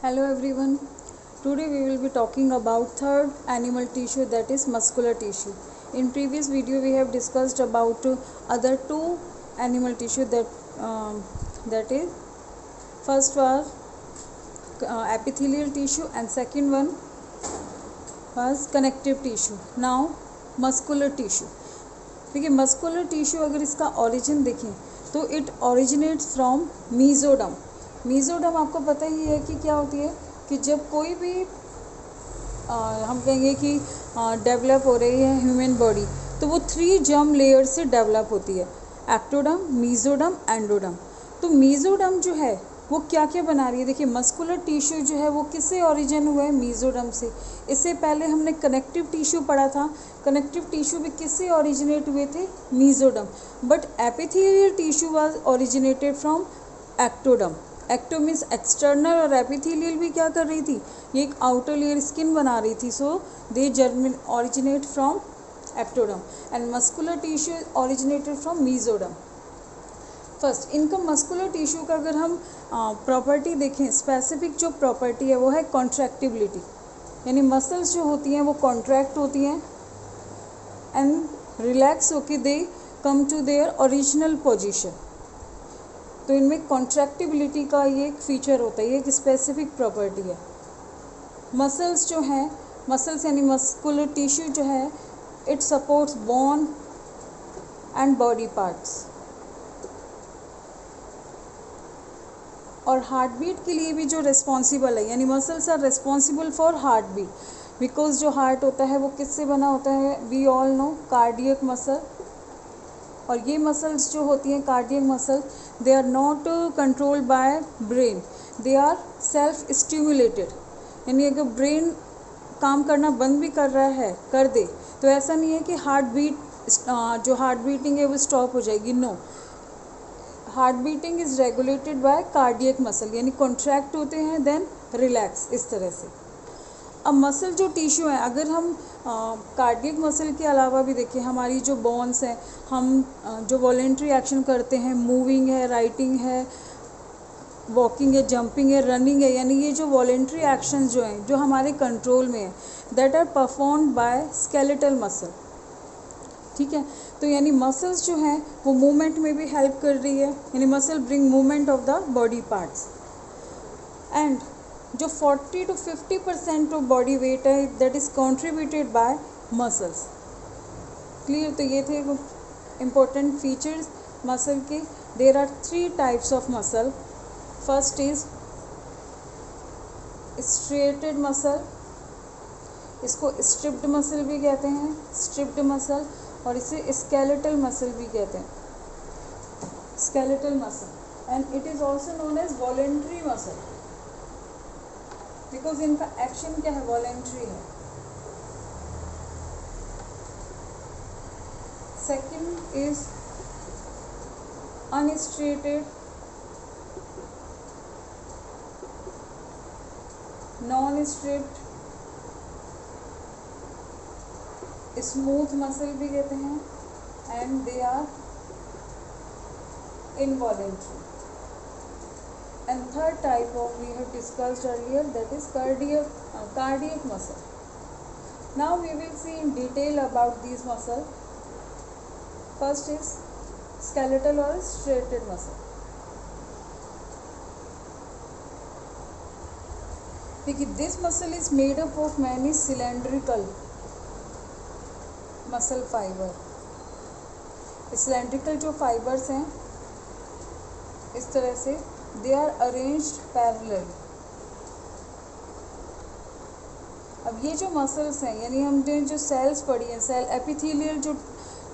Hello everyone. Today we will be talking about third animal tissue, that is muscular tissue. In previous video we have discussed about other two animal tissue that is first was epithelial tissue and second one was connective tissue. Now muscular tissue. देखिए muscular tissue अगर इसका origin देखें तो it originates from mesoderm. Mesoderm आपको पता ही है कि क्या होती है कि जब कोई भी हम कहेंगे कि डेवलप हो रही है ह्यूमन बॉडी तो वो 3 जर्म लेयर से डेवलप होती है, एक्टोडम, मीजोडम, एंडोडम. तो मीजोडम जो है वो क्या क्या बना रही है. देखिए मस्कुलर टिश्यू जो है वो किससे ओरिजिन हुआ है, मीजोडम से. इससे पहले हमने कनेक्टिव टिश्यू पढ़ा था. कनेक्टिव टिश्यू भी किससे ओरिजिनेट हुए थे, mesoderm. But epithelial tissue was originated from ectoderm. Ecto means external और एपिथेलियल भी क्या कर रही थी, ये एक आउटर लेयर स्किन बना रही थी. So the germen originate from ectoderm and muscular tissue originated from mesoderm. First इनका मस्कुलर टिश्यू का अगर हम प्रॉपर्टी देखें, स्पेसिफिक जो प्रॉपर्टी है वो है कॉन्ट्रैक्टिबिलिटी. यानी मसल्स जो होती हैं वो कॉन्ट्रैक्ट होती हैं एंड रिलैक्स होके they come to their original position. तो इनमें कॉन्ट्रैक्टिबिलिटी का ये एक फीचर होता है, ये एक स्पेसिफिक प्रॉपर्टी है. मसल्स जो हैं, मसल्स यानी मस्कुलर टिश्यू जो है it supports bone and body parts. और हार्ट बीट के लिए भी जो रिस्पॉन्सिबल है, यानी muscles are responsible for heart beat. Because जो हार्ट होता है वो किससे बना होता है, we all know, cardiac muscle. और ये मसल्स जो होती हैं cardiac muscle, they are not controlled by brain, they are self stimulated. यानी अगर ब्रेन काम करना बंद भी कर रहा है, कर दे, तो ऐसा नहीं है कि हार्ट बीट जो हार्ट बीटिंग है वो स्टॉप हो जाएगी. No, heart beating is regulated by cardiac muscle. यानी कॉन्ट्रैक्ट होते हैं देन रिलैक्स, इस तरह से. अब मसल जो टिश्यू है, अगर हम कार्डियक मसल के अलावा भी देखें, हमारी जो बोन्स हैं, हम जो वॉलेंट्री एक्शन करते हैं, मूविंग है, राइटिंग है, वॉकिंग है, जंपिंग है, रनिंग है, यानी ये जो वॉलेंट्री एक्शन जो हैं जो हमारे कंट्रोल में है, that are performed by skeletal muscle. ठीक है. तो यानी मसल्स जो हैं वो मूवमेंट में भी हेल्प कर रही है. यानी muscle bring movement of the body parts. And जो 40 to 50% ऑफ बॉडी वेट है that is contributed by muscles. Clear. तो ये थे इम्पोर्टेंट फीचर्स मसल के. There are 3 types of muscle. First is striated muscle, इसको स्ट्रिप्ड मसल भी कहते हैं, स्ट्रिप्ड मसल. और इसे स्केलेटल मसल भी कहते हैं, skeletal muscle. And it is also known as voluntary muscle, because इनका एक्शन क्या है, वॉलेंट्री है. Second is unstriated, non striped, smooth muscle भी कहते हैं, and they are involuntary. And third type of we have discussed earlier, that is cardiac muscle. Now we will see in detail about these muscle. First is skeletal or striated muscle. देखिए this muscle is made up of many cylindrical muscle fiber. cylindrical जो fibers हैं इस तरह से they are arranged parallel. अब ये जो muscles हैं, यानी हमने जो सेल्स पढ़ी हैं, सेल एपिथेलियल जो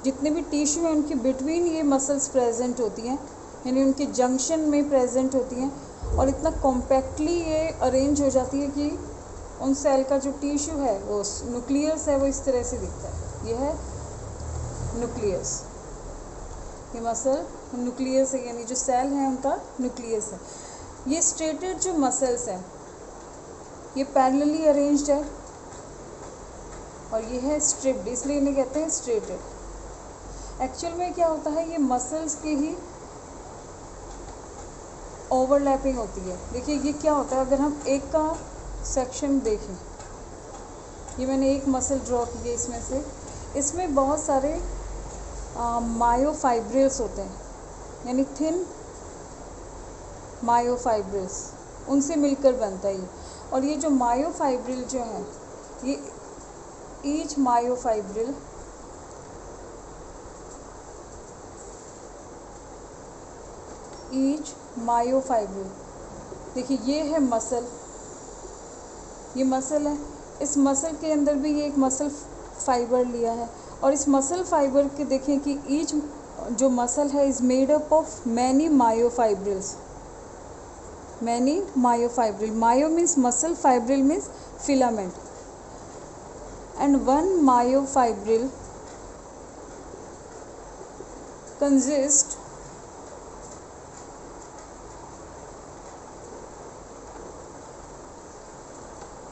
जितने भी टिश्यू हैं उनके बिटवीन ये मसल्स प्रेजेंट होती हैं, यानी उनके जंक्शन में प्रेजेंट होती हैं. और इतना कॉम्पैक्टली ये अरेंज हो जाती है कि उन सेल का जो टिश्यू है वो न्यूक्लियस है वो इस तरह से दिखता है. ये है न्यूक्लियस. ये मसल न्यूक्लियस है, यानी जो सेल है उनका न्यूक्लियस है. ये स्ट्रेटेड जो मसल्स हैं ये पैरेलली अरेंज्ड है और ये है स्ट्रिप्ड, इसलिए इन्हें कहते हैं स्ट्रेटेड. एक्चुअल में क्या होता है, ये मसल्स के ही ओवरलैपिंग होती है। देखिए ये क्या होता है, अगर हम एक का सेक्शन देखें, ये मैंने एक मसल ड्रॉ की है, इसमें से इसमें बहुत सारे मायोफाइब्रिल्स होते हैं, यानी थिन मायोफाइब्रिल्स, उनसे मिलकर बनता है ये। और ये जो मायोफाइब्रिल जो है, ये ईच मायोफाइब्रिल देखिए ये है मसल, ये मसल है, इस मसल के अंदर भी ये एक मसल फाइबर लिया है। और इस मसल फाइबर के देखें कि ईच जो मसल है is made up of many myofibrils, many myofibril. Myo means muscle, fibril means filament. And one myofibril consist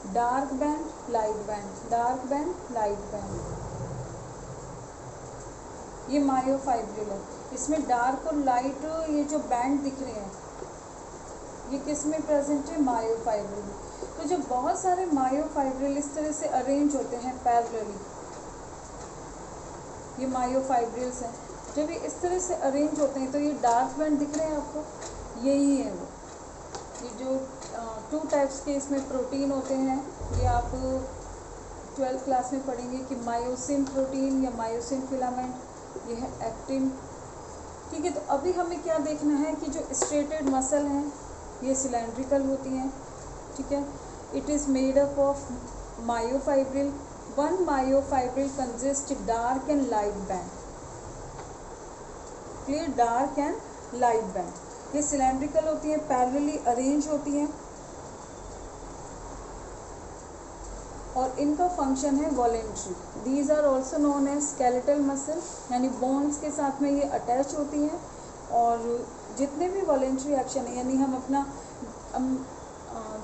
dark band, light band, dark band, light band, ये मायोफाइब्रिल है। इसमें dark और light ये जो band दिख रहे हैं, ये किस में प्रेजेंट है? मायोफाइब्रिल में। तो जब बहुत सारे मायोफाइब्रिल इस तरह से अरेंज होते हैं पैरेलली, ये मायोफाइब्रिल्स हैं, जब ये इस तरह से अरेंज होते हैं तो ये डार्क बैंड दिख रहे हैं आपको, यही है वो। ये जो 2 टाइप्स के इसमें प्रोटीन होते हैं, ये आप 12th क्लास में पढ़ेंगे कि मायोसिन प्रोटीन या मायोसिन फिलामेंट, ये है एक्टिन। ठीक है, तो अभी हमें क्या देखना है कि जो स्ट्रेटेड मसल हैं ये सिलेंड्रिकल होती हैं। ठीक है, it is made up of myofibril. One myofibril consist dark and light band, clear, dark and light band. ये सिलेंड्रिकल होती हैं, पैरेलली अरेंज होती हैं, और इनका फंक्शन है voluntary. These are also known as skeletal muscle, यानी बोन्स के साथ में ये अटैच होती हैं। और जितने भी वॉलेंट्री एक्शन है, यानी हम अपना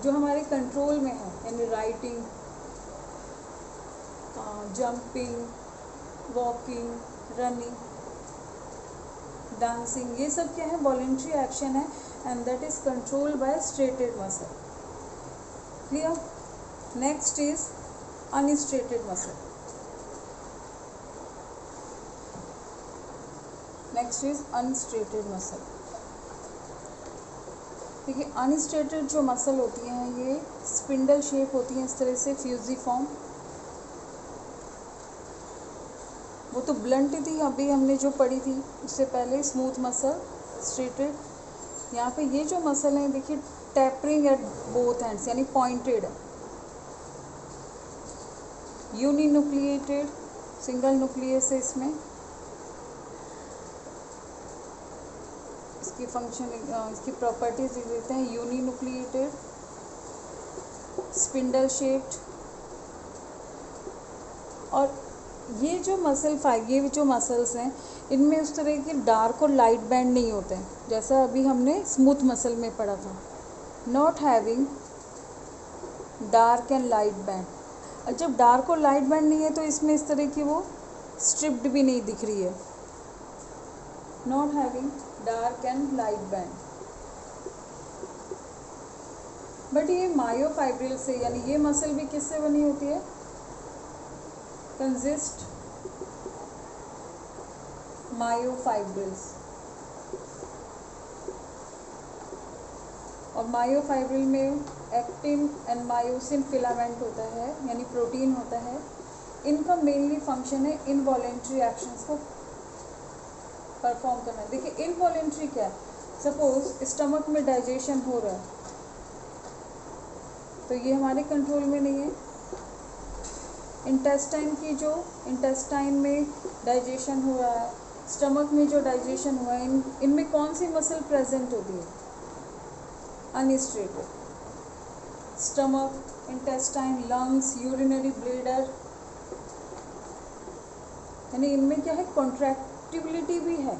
जो हमारे कंट्रोल में है, यानी writing, jumping, walking, running, dancing, ये सब क्या है? वॉलेंट्री एक्शन है, and that is controlled by striated muscle. Clear? Next is unstriated muscle. Next is unstriated muscle. देखिए अनस्ट्रेटेड जो मसल होती हैं ये स्पिंडल शेप होती हैं, इस तरह से फ्यूजिफॉर्म। वो तो ब्लंट थी, अभी हमने जो पढ़ी थी उससे पहले स्मूथ मसल, स्ट्रेटेड। यहाँ पे ये जो मसल है देखिए टैपरिंग एट बोथ एंड्स, यानी पॉइंटेड है। यूनिन्यूक्लिएटेड, सिंगल न्यूक्लियस है इसमें। इसकी फंक्शन, इसकी प्रॉपर्टीज लिख देते हैं। Uninucleated, spindle shaped. और ये जो ये जो मसल्स हैं इनमें उस तरह के डार्क और लाइट बैंड नहीं होते हैं, जैसा अभी हमने स्मूथ मसल में पढ़ा था। Not having dark and light band. और जब डार्क और लाइट बैंड नहीं है तो इसमें इस तरह की वो स्ट्रिप्ड भी नहीं दिख रही है। Not having dark and light band. But ये मायोफाइब्रिल से, यानी ये मसल भी किससे बनी होती है? Consist myofibrils. और मायोफाइब्रिल में एक्टिन एंड मायोसिन फिलामेंट होता है, यानी प्रोटीन होता है। इनका मेनली फंक्शन है इनवॉलेंट्री एक्शंस को परफॉर्म करना। देखिए इनवॉलेंट्री क्या है? सपोज स्टमक में डाइजेशन हो रहा है तो ये हमारे कंट्रोल में नहीं है। इंटेस्टाइन में डाइजेशन हो रहा है, स्टमक में जो डाइजेशन हुआ है, इनमें कौन सी मसल प्रेजेंट होती है? Unstriated. Stomach, intestine, lungs, urinary bladder, यानी इनमें क्या है? कॉन्ट्रैक्टिबिलिटी भी है।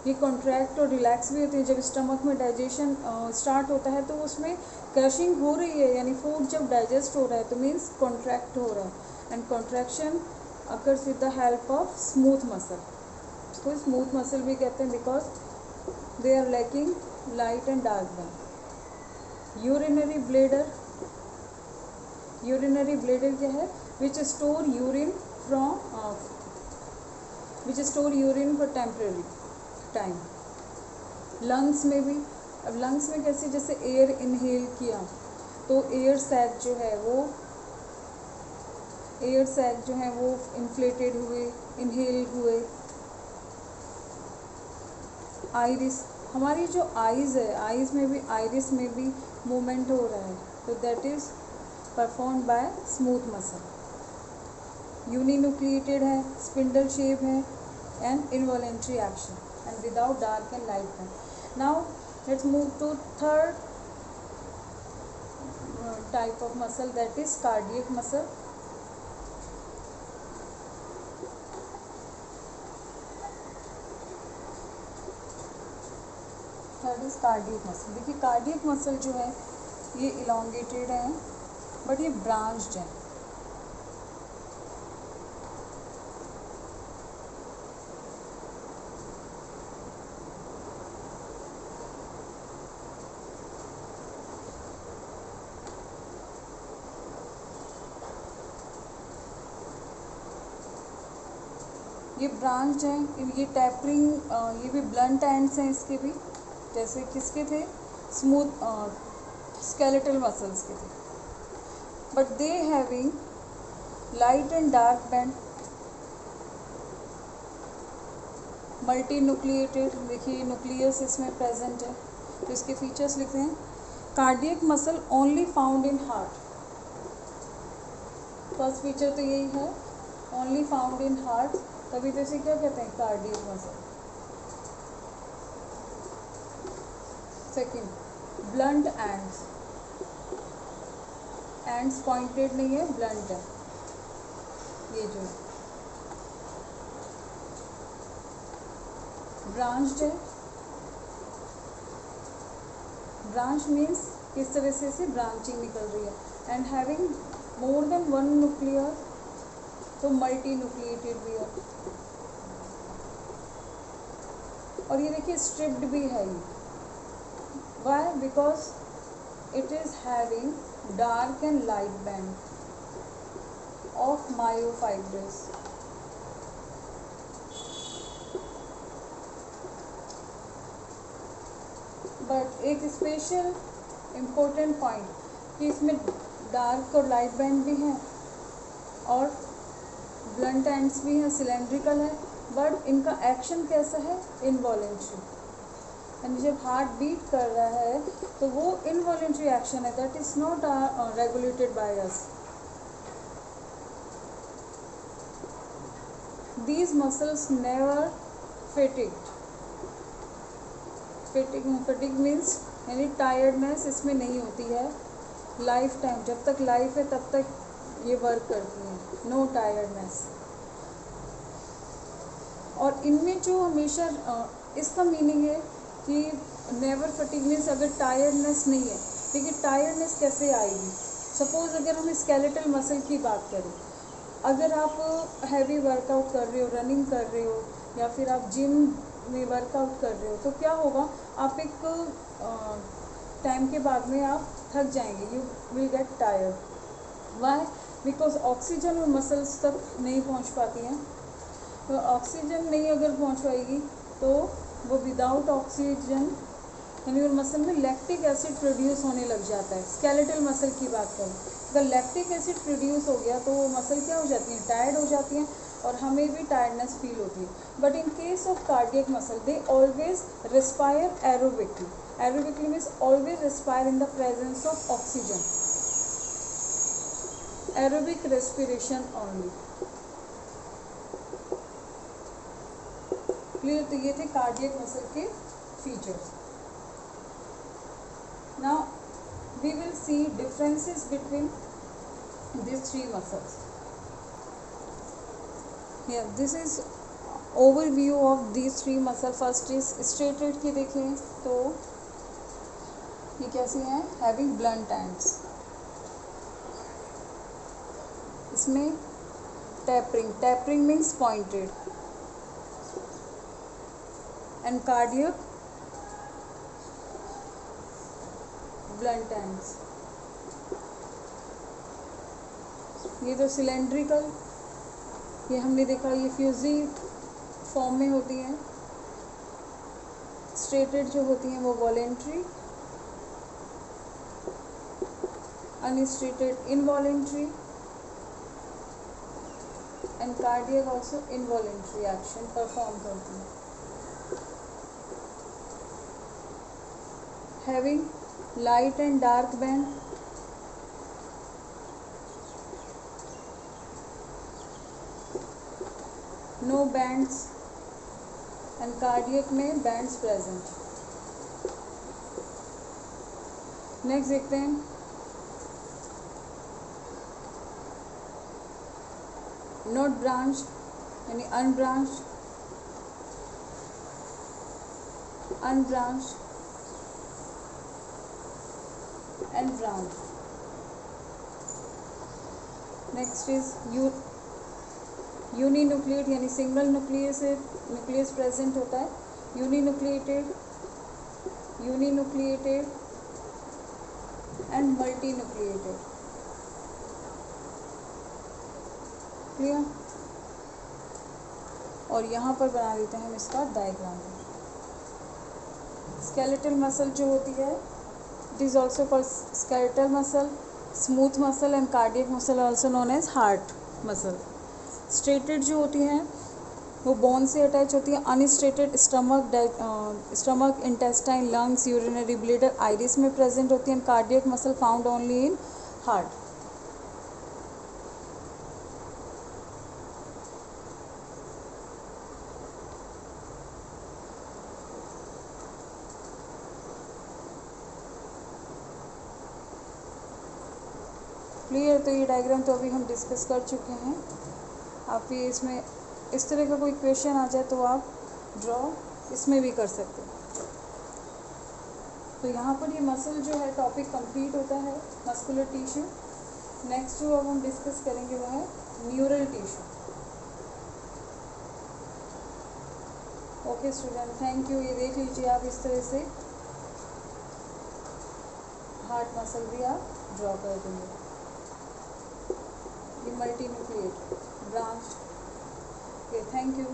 ये कॉन्ट्रैक्ट और रिलैक्स भी होती है। जब स्टमक में डाइजेशन स्टार्ट होता है तो उसमें क्रशिंग हो रही है, यानी फूड जब डाइजेस्ट हो रहा है तो मीन्स कॉन्ट्रैक्ट हो रहा है। And contraction occurs with the help of smooth muscle. इसको स्मूथ मसल भी कहते हैं because they are lacking light and dark band. Urinary bladder, urinary bladder क्या है? Which store urine for temporary time. Lungs में भी, अब लंग्स में कैसे, जैसे एयर इनहेल किया तो एयर सैक जो है वो इन्फ्लेटेड हुए, इनहेल हुए. आइरिस, हमारी जो आइज़ है, आइज़ में भी, आइरिस में भी मूवमेंट हो रहा है, तो that is perform by smooth muscle. Uninucleated है, स्पिंडल शेप है, and involuntary action and without dark and light band. Now let's move to third type of muscle, that is cardiac muscle. Third is cardiac muscle. देखिए cardiac muscle जो है ये elongated है but ये branched है. ये branch हैं, ये टैपरिंग, ये भी ब्लंट एंड्स हैं इसके भी, जैसे किसके थे? स्मूथ स्केलेटल मसल्स के थे. But they having light and dark band, multi nucleated. देखिए न्यूक्लियस इसमें प्रेजेंट है, तो इसके फीचर्स लिखते हैं. Cardiac muscle only found in heart. First feature तो यही है, ओनली फाउंड इन हार्ट, तभी तो इसे क्या कहते हैं? Cardiac muscle. Second, blunt ends. Ends pointed नहीं है, ब्लंट है ये जो है. ब्रांच्ड है. ब्रांच मीन्स किस तरह से ब्रांचिंग निकल रही है. And having more than one nuclear, तो मल्टी न्यूक्लिएटेड भी है. और ये देखिए स्ट्रिप्ड भी है ये. Why? Because it is having dark and light band of myofibrils. But एक स्पेशल इम्पोर्टेंट पॉइंट कि इसमें डार्क और लाइट बैंड भी हैं और ब्लंट एंड्स भी हैं, सिलेंड्रिकल है, बट इनका एक्शन कैसा है? इनवॉलेंट्री. यानी जब हार्ट बीट कर रहा है तो वो इनवॉलेंट्री एक्शन है, that is not regulated by us. These muscles never fatigued. Fatigue means यानी टायर्डनेस इसमें नहीं होती है लाइफ टाइम. जब तक लाइफ है तब तक ये वर्क करती हैं, नो टायर्डनेस. और इनमें जो हमेशा इसका मीनिंग है कि नेवर फटीग मीन्स अगर टायर्डनेस नहीं है. देखिए टायर्डनेस कैसे आएगी? सपोज अगर हम स्केलेटल मसल की बात करें, अगर आप हैवी वर्कआउट कर रहे हो, रनिंग कर रहे हो, या फिर आप जिम में वर्कआउट कर रहे हो, तो क्या होगा? आप एक टाइम के बाद में आप थक जाएंगे, you will get tired. Why? Because oxygen और मसल्स तक नहीं पहुंच पाती हैं. तो ऑक्सीजन नहीं अगर पहुंच पाएगी तो वो विदाउट ऑक्सीजन यानी उन मसल में लैक्टिक एसिड प्रोड्यूस होने लग जाता है. स्केलेटल मसल की बात करें, अगर लैक्टिक एसिड प्रोड्यूस हो गया तो वो मसल क्या हो जाती हैं? टायर्ड हो जाती हैं और हमें भी टायर्डनेस फील होती है. But in case of cardiac muscle they always respire aerobically. Aerobically means always respire in the presence of oxygen. Aerobic respiration only. Clear? तो ये थे कार्डियक मसल के features. Now we will see differences between these three muscles. Here this is overview of these three muscle. First is straighted की देखें तो ये कैसे हैं? having blunt ends. इसमें tapering means pointed. and cardiac blunt ends. ये तो cylindrical, ये हमने देखा, ये फ्यूजी फॉर्म में होती हैं। स्ट्रेटेड जो होती हैं वो voluntary, unstriated involuntary, and cardiac also involuntary action perform करती हैं। Having light and dark band, no bands, and cardiac में बैंड्स प्रेजेंट। नेक्स्ट देखते हैं नॉट ब्रांच यानी unbranched, unbranched and branch. Next is uninucleate यानी सिंगल न्यूक्लियस प्रेजेंट होता है। Uninucleated, uninucleated and multinucleated. Clear? और यहाँ पर बना देते हैं हम इसका डायग्राम। स्केलेटल मसल जो होती है, it is also called skeletal muscle, smooth muscle and cardiac muscle also known as heart muscle. Striated जो होती हैं वो बोन से अटैच होती है। Unstriated stomach, intestine, lungs, urinary bladder, iris में प्रेजेंट होती है। Cardiac muscle found only in heart. Clear? तो ये डायग्राम तो अभी हम डिस्कस कर चुके हैं। आप ये इसमें इस तरह का कोई क्वेश्चन आ जाए तो आप ड्रॉ इसमें भी कर सकते हैं। तो यहाँ पर ये मसल जो है टॉपिक कंप्लीट होता है, मस्कुलर टिश्यू। नेक्स्ट जो अब हम डिस्कस करेंगे वो है neural tissue. Okay student, thank you. ये देख लीजिए आप इस तरह से हार्ट मसल भी आप ड्रॉ कर देंगे। ये multi nucleate branch. Okay, thank you.